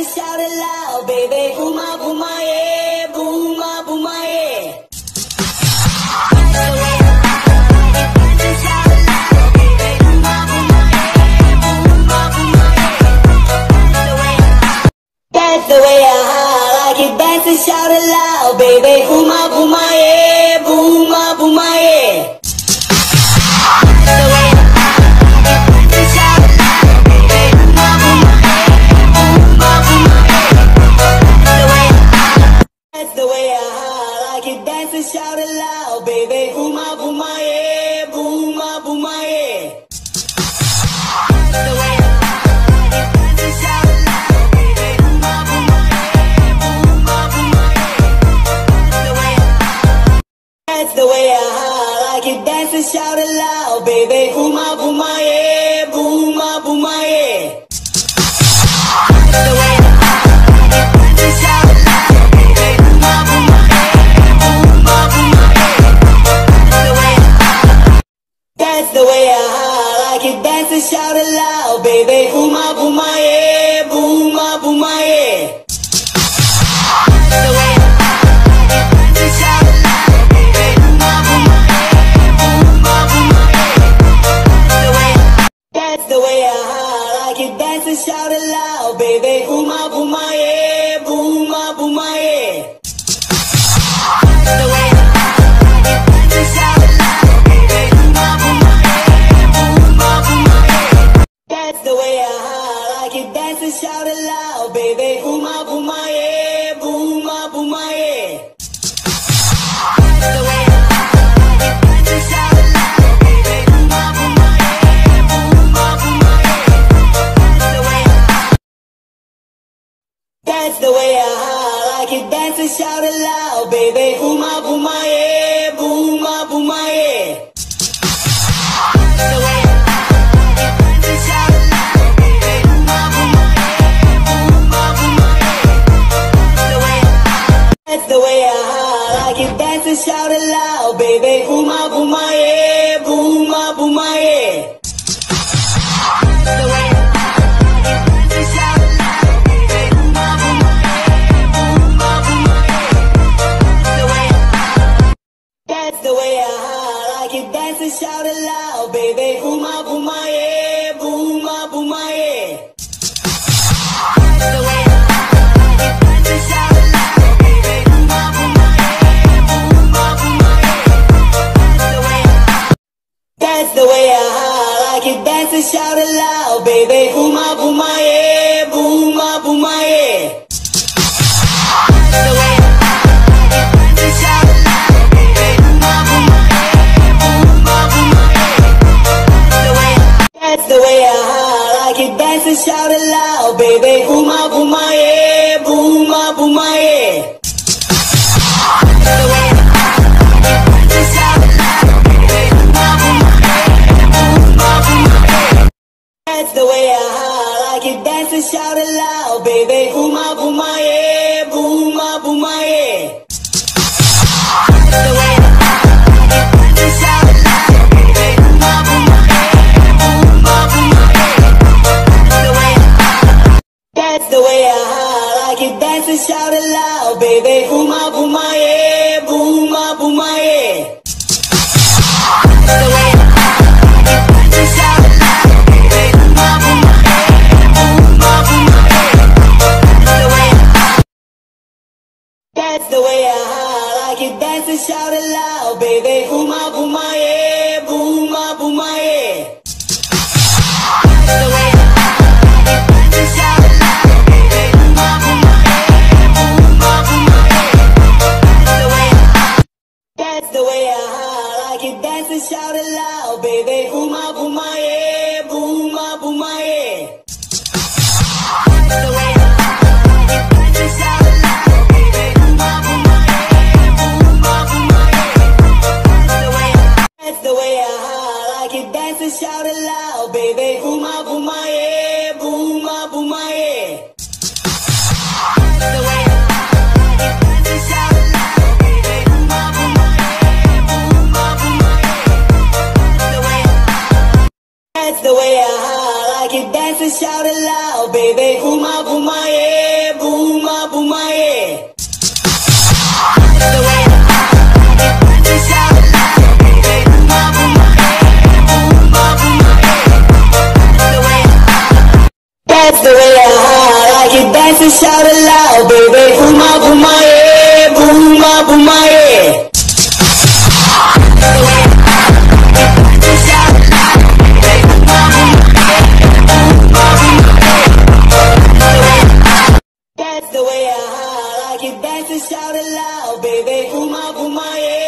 and shout it loud, baby. Booma, booma, yeah. Booma, booma, yeah. That's the way I like it. Dance and shout it loud, baby. Booma, booma, yeah. Booma, booma, yeah. That's the way I like it. Dance and shout it loud, baby. Booma, booma, yeah. Booma, booma, yeah. That's the way I like it. Dance and shout it loud, baby. Booma, booma, yeah. Booma, booma, yeah. That's the way I like it. Dance and shout it loud, baby. Booma, booma, yeah. Booma, booma, yeah. That's the way I like it. Dance and shout it loud, baby. Booma, booma, yeah. Booma, booma, yeah. That's the way I like it. Dance and shout it loud, baby. Booma, booma, yeah. Booma, booma, yeah. That's the way I like it. Dance and shout it loud, baby. Booma, booma, yeah. Booma, booma, yeah. That's the way I like it. Dance and shout it loud, baby. Booma, booma, yeah. Booma, booma, yeah. That's the way I like it. Dance and shout it loud, baby. Booma, booma, yeah. Booma, booma, yeah. That's the way I like it. Dance and shout it loud, baby. Booma, booma, yeah. Booma, booma, yeah. That's the way I like it. Dance and shout it loud, baby. Booma, booma, yeah. Booma, booma, yeah. That's the way I like it. Dance and shout it loud, baby. Booma, booma, yeah. Booma, booma, yeah. That's the way I like it. Dance and shout it loud, baby. Booma, booma, yeah. Booma, booma, yeah. That's the way I like it. Dance and shout it loud, baby. Booma, booma, yeah. Booma, booma, yeah. That's the way I like it. Dance and shout it loud, baby. Booma, booma, yeah. Booma, booma, yeah. That's the way I like it. Dance and shout it loud, baby. Booma, booma, yeah. Booma, booma, yeah. That's the way I like it. Dance and shout it loud, baby. Booma, booma, yeah. Booma, booma, yeah. That's the way I like it. Dance and shout it loud, baby. Booma, booma, yeah. Booma, booma, yeah. That's the way I like it. Dance and shout it loud, baby. Booma, booma, yeah. Booma, booma, yeah. That's the way I like it. Dance and shout it loud, baby. Booma, booma, yeah. Booma, booma, yeah. That's the way I like it. Dance and shout it loud, baby. Booma, booma, yeah. Booma, booma, yeah. That's the way I like it. Dance and shout it loud, baby. Booma, booma, yeah. Booma, booma, yeah. That's the way I like it. Dance and shout it loud, baby. Booma, booma, yeah. Booma, booma, yeah. That's the way I like it. Dance and shout it loud, baby. Booma, booma, yeah. Booma, booma, yeah. That's the way I like it. Dance and shout it loud, baby. Booma, booma, yeah. Booma, booma, yeah. That's the way I like it. Dance and shout it loud, baby. Booma, booma, yeah. Booma, booma, yeah. That's the way I like it. Dance and shout it loud, baby. Booma, booma, yeah. Booma, booma, yeah. That's the way I like it. Dance and shout it loud, baby. Booma, booma, yeah. Booma, booma, yeah. That's the way I like it. Dance and shout it loud, baby. Booma, booma, yeah. Booma, booma, yeah. and shout it loud, baby. Booma, booma, yeah.